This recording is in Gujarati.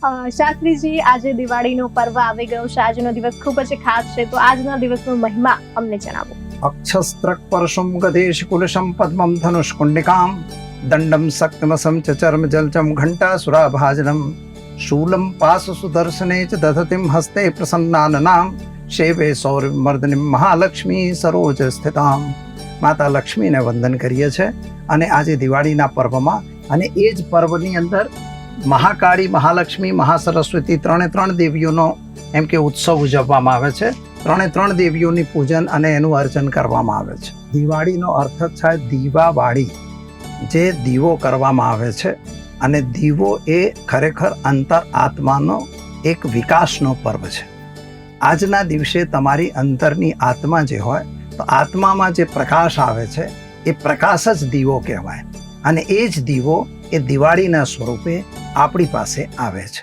શાસ્ત્રીજી, આજે દિવાળીનો પર્વ આવી ગયો છે. આજનો દિવસ ખૂબ જ ખાસ છે, તો આજના દિવસનો મહિમા અમને જણાવો. અક્ષસ્ત્રક પરશુમ ગદેશ કુલશમ પદ્મમ ધનુષ્કુંડિકામ દંડમ શક્તિમસમ ચ ચર્મ જલચમ ઘંટા સુરાભાજનમ શૂલમ પાસ સુદર્શને ચ દધતિમ હસ્તે પ્રસન્નાનનામ શેવે સૌરમર્દનિમ મહાલક્ષ્મી સરોજ સ્થિતામ. માતા લક્ષ્મીને વંદન કરીએ છીએ અને આજે દિવાળીના પર્વમાં અને એ જ પર્વની અંદર મહાકાળી, મહાલક્ષ્મી, મહાસરસ્વતી ત્રણ દેવીઓનો એમ કે ઉત્સવ ઉજવવામાં આવે છે. ત્રણ દેવીઓની પૂજન અને એનું અર્ચન કરવામાં આવે છે. દિવાળીનો અર્થ થાય દીવાવાળી, જે દીવો કરવામાં આવે છે અને દીવો એ ખરેખર અંતર આત્માનો એક વિકાસનો પર્વ છે. આજના દિવસે તમારી અંતરની આત્મા જે હોય તો આત્મામાં જે પ્રકાશ આવે છે એ પ્રકાશ જ દીવો કહેવાય અને એ જ દીવો એ દિવાળીના સ્વરૂપે આપણી પાસે આવે છે.